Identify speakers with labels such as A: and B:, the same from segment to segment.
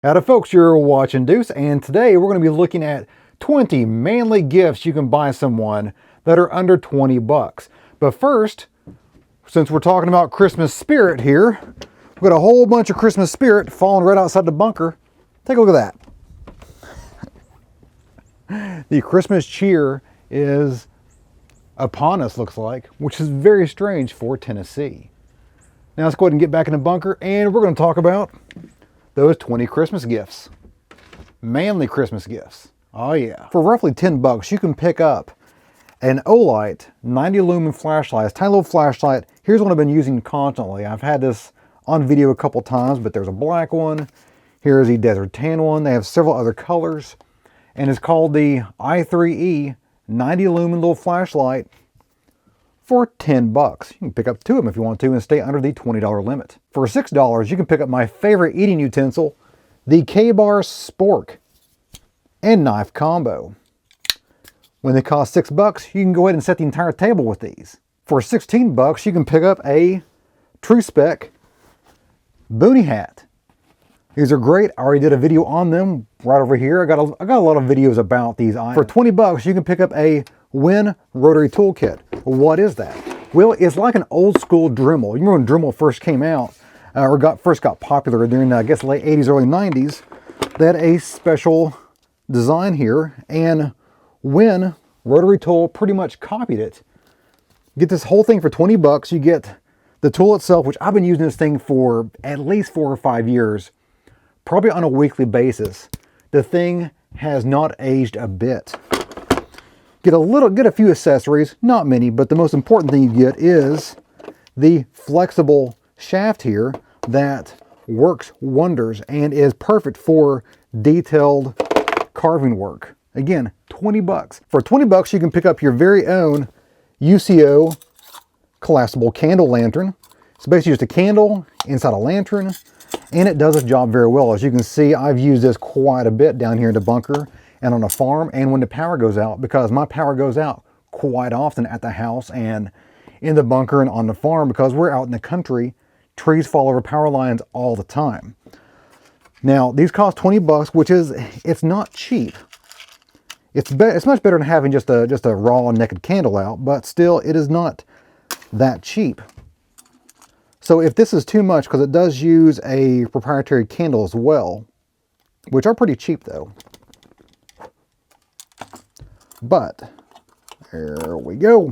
A: Howdy folks, you're watching Deuce, and today we're going to be looking at 20 manly gifts you can buy someone that are under 20 bucks. But first, since we're talking about Christmas spirit here, we've got a whole bunch of Christmas spirit falling right outside the bunker. Take a look at that. The Christmas cheer is upon us, looks like, which is very strange for Tennessee. Now let's go ahead and get back in the bunker, and we're going to talk about those 20 Christmas gifts. Manly Christmas gifts. Oh yeah. For roughly 10 bucks, you can pick up an Olight 90 lumen flashlight. It's a tiny little flashlight. Here's one I've been using constantly. I've had this on video a couple times, but there's a black one. Here's a desert tan one. They have several other colors. And it's called the i3E 90 lumen little flashlight for 10 bucks. You can pick up two of them if you want to and stay under the $20 limit. For $6, you can pick up my favorite eating utensil, the K-Bar spork and knife combo. When they cost $6, you can go ahead and set the entire table with these. For 16 bucks, you can pick up a True Spec boonie hat. These are great. I already did a video on them right over here. I got a lot of videos about these items. For 20 bucks, you can pick up a Win Rotary Tool Kit. What is that? Well, it's like an old school Dremel. You remember when Dremel first came out, first got popular during, I guess, late 80s, early 90s. They had a special design here, and Win Rotary Tool pretty much copied it. Get this whole thing for 20 bucks. You get the tool itself, which I've been using this thing for at least 4 or 5 years, probably on a weekly basis. The thing has not aged a bit. Get a few accessories, not many, but the most important thing you get is the flexible shaft here that works wonders and is perfect for detailed carving work. Again, 20 bucks. For 20 bucks, you can pick up your very own UCO collapsible candle lantern. It's basically just a candle inside a lantern, and it does its job very well. As you can see, I've used this quite a bit down here in the bunker and on the farm, and when the power goes out, because my power goes out quite often at the house and in the bunker and on the farm because we're out in the country. Trees fall over power lines all the time. Now, these cost 20 bucks, which is, it's not cheap. It's much better than having just a raw naked candle out, but still, it is not that cheap. So if this is too much, because it does use a proprietary candle as well, which are pretty cheap though. But there we go.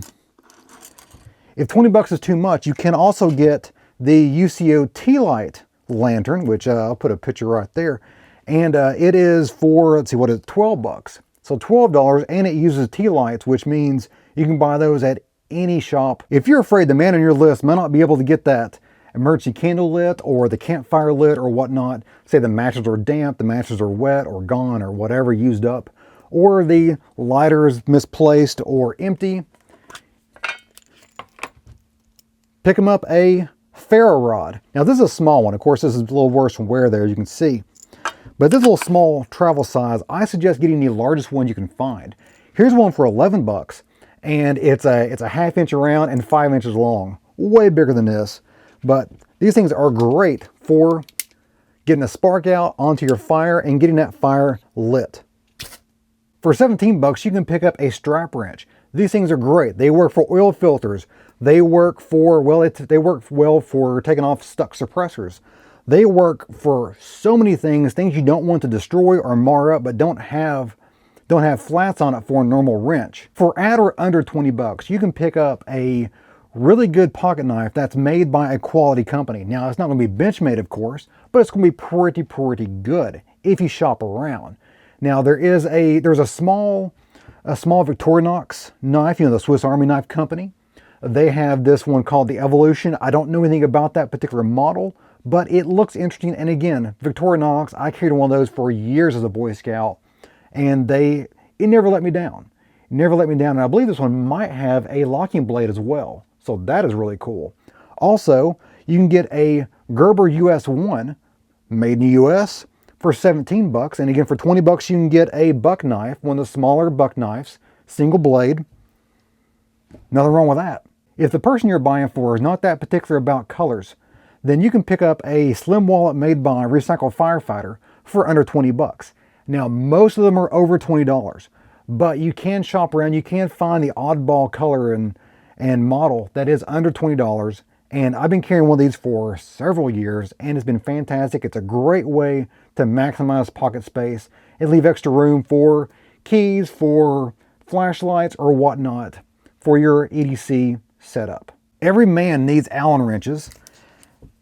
A: If 20 bucks is too much, you can also get the UCO tea light lantern, which I'll put a picture right there. And it is for, let's see, what is it, 12 bucks. So $12, and it uses tea lights, which means you can buy those at any shop. If you're afraid the man on your list might not be able to get that emergency candle lit or the campfire lit or whatnot, say the matches are damp, the matches are wet or gone or whatever, used up, or the lighter is misplaced or empty, pick them up a ferro rod. Now this is a small one. Of course, this is a little worse from wear there, as you can see. But this little small travel size, I suggest getting the largest one you can find. Here's one for 11 bucks, and it's a 1/2 inch around and 5 inches long. Way bigger than this. But these things are great for getting a spark out onto your fire and getting that fire lit. For 17 bucks, you can pick up a strap wrench. These things are great. They work for oil filters. They work for, well, they work well for taking off stuck suppressors. They work for so many things you don't want to destroy or mar up, but don't have flats on it for a normal wrench. For at or under 20 bucks, you can pick up a really good pocket knife that's made by a quality company. Now, it's not going to be Benchmade, of course, but it's going to be pretty good if you shop around. Now, there's a small Victorinox knife, you know, the Swiss Army knife company. They have this one called the Evolution. I don't know anything about that particular model, but it looks interesting. And again, Victorinox, I carried one of those for years as a Boy Scout, and it never let me down. Never let me down. And I believe this one might have a locking blade as well. So that is really cool. Also, you can get a Gerber US1 made in the US for 17 bucks. And again, for 20 bucks, you can get a buck knife, one of the smaller buck knives, single blade. Nothing wrong with that. If the person you're buying for is not that particular about colors, then you can pick up a slim wallet made by Recycle Firefighter for under 20 bucks. Now, most of them are over $20, but you can shop around. You can find the oddball color and model that is under $20. And I've been carrying one of these for several years, and it's been fantastic. It's a great way to maximize pocket space and leave extra room for keys, for flashlights, or whatnot for your EDC setup. Every man needs Allen wrenches,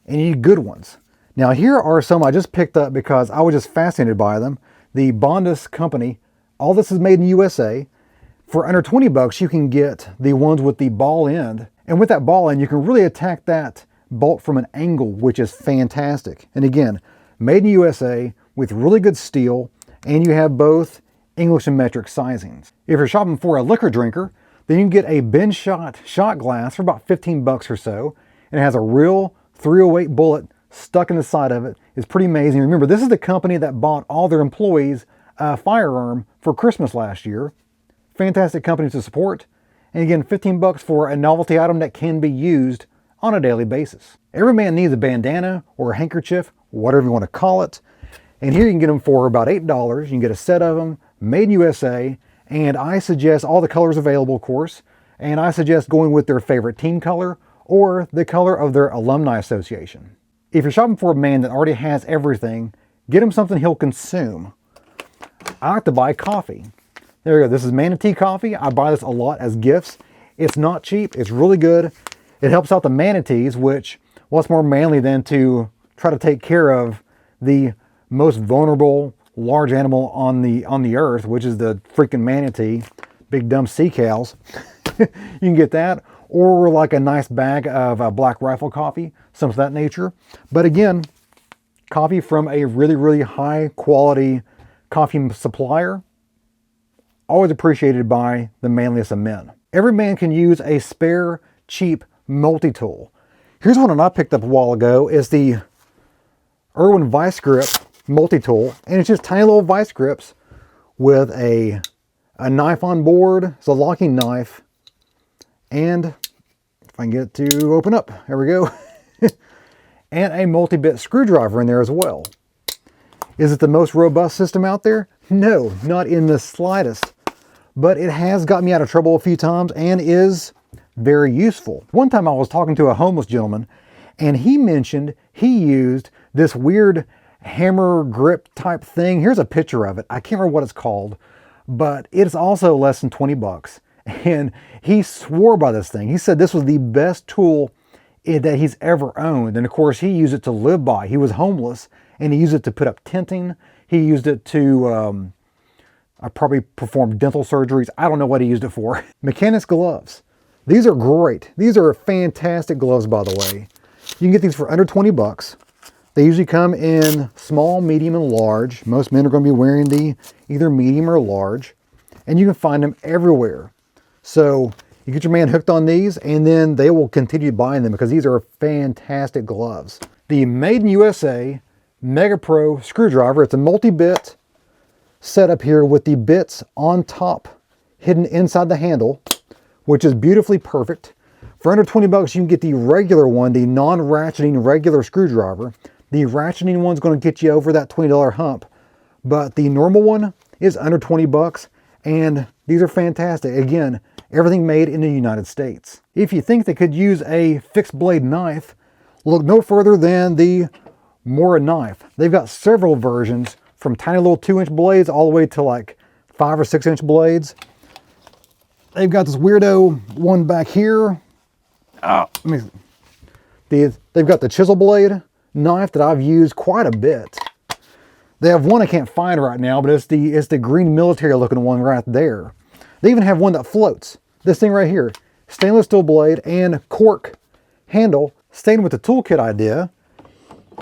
A: and you need good ones. Now, here are some I just picked up because I was just fascinated by them. The Bondus company, all this is made in USA. For under 20 bucks, you can get the ones with the ball end. And with that ball end, you can really attack that bolt from an angle, which is fantastic. And again, made in USA with really good steel, and you have both English and metric sizings. If you're shopping for a liquor drinker, then you can get a bin shot glass for about 15 bucks or so. And it has a real 308 bullet stuck in the side of it. It's pretty amazing. Remember, this is the company that bought all their employees a firearm for Christmas last year. Fantastic company to support. And again, 15 bucks for a novelty item that can be used on a daily basis. Every man needs a bandana or a handkerchief, whatever you want to call it. And here you can get them for about $8. You can get a set of them, made in USA. And I suggest all the colors available, of course. And I suggest going with their favorite team color or the color of their alumni association. If you're shopping for a man that already has everything, get him something he'll consume. I like to buy coffee. There you go. This is Manatee coffee. I buy this a lot as gifts. It's not cheap. It's really good. It helps out the manatees, which, what's more manly than to try to take care of the most vulnerable large animal on the earth, which is the freaking manatee, big dumb sea cows. You can get that, or like a nice bag of Black Rifle coffee, something of that nature. But again, coffee from a really, really high quality coffee supplier, always appreciated by the manliest of men. Every man can use a spare, cheap multi-tool. Here's one that I picked up a while ago. Is the Erwin Vise grip multi-tool, and it's just tiny little vise grips with a knife on board. It's a locking knife, and if I can get it to open up, there we go. And a multi-bit screwdriver in there as well. Is it the most robust system out there? No, not in the slightest. But it has got me out of trouble a few times and is very useful. One time I was talking to a homeless gentleman, and he mentioned he used this weird hammer grip type thing. Here's a picture of it. I can't remember what it's called, but it's also less than 20 bucks. And he swore by this thing. He said this was the best tool that he's ever owned. And of course, he used it to live by. He was homeless, and he used it to put up tenting. He used it to probably perform dental surgeries. I don't know what he used it for. Mechanics gloves. These are great. These are fantastic gloves, by the way. You can get these for under 20 bucks. They usually come in small, medium, and large. Most men are going to be wearing the either medium or large. And you can find them everywhere. So you get your man hooked on these, and then they will continue buying them because these are fantastic gloves. The Made in USA Mega Pro screwdriver. It's a multi-bit setup here with the bits on top hidden inside the handle, which is beautifully perfect. For under 20 bucks, you can get the regular one, the non-ratcheting regular screwdriver. The ratcheting one's going to get you over that $20 hump, but the normal one is under 20 bucks, and these are fantastic. Again, everything made in the United States. If you think they could use a fixed blade knife, look no further than the Mora knife. They've got several versions, from tiny little 2-inch blades all the way to like 5 or 6-inch blades. They've got this weirdo one back here. They've got the chisel blade knife that I've used quite a bit. They have one I can't find right now, but it's the green military looking one right there. They even have one that floats. This thing right here, stainless steel blade and cork handle. Staying with the toolkit idea,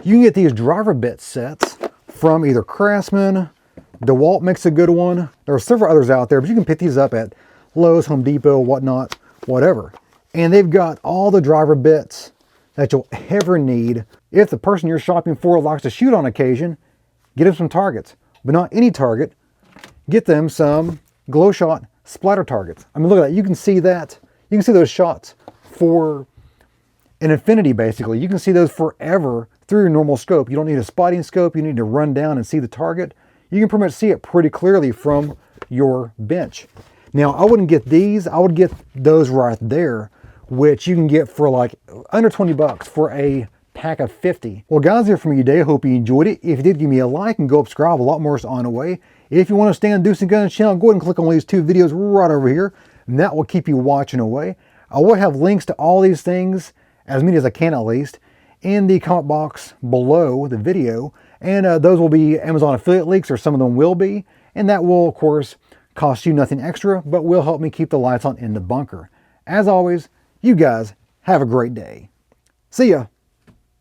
A: you can get these driver bit sets from either Craftsman, DeWalt makes a good one. There are several others out there, but you can pick these up at Lowe's, Home Depot, whatnot, whatever. And they've got all the driver bits that you'll ever need. If the person you're shopping for likes to shoot on occasion, get them some targets, but not any target. Get them some glow shot splatter targets. I mean, look at that. You can see that. You can see those shots for an infinity, basically. You can see those forever through your normal scope. You don't need a spotting scope. You need to run down and see the target. You can pretty much see it pretty clearly from your bench. Now, I wouldn't get these. I would get those right there, which you can get for like under 20 bucks for a pack of 50. Well, guys, here from me today. I hope you enjoyed it. If you did, give me a like and go subscribe. A lot more is on the way. If you want to stay on Deuce and Guns channel, go ahead and click on these 2 videos right over here, and that will keep you watching away. I will have links to all these things, as many as I can at least, in the comment box below the video, and those will be Amazon affiliate links, or some of them will be, and that will, of course, cost you nothing extra, but will help me keep the lights on in the bunker. As always, you guys have a great day. See ya.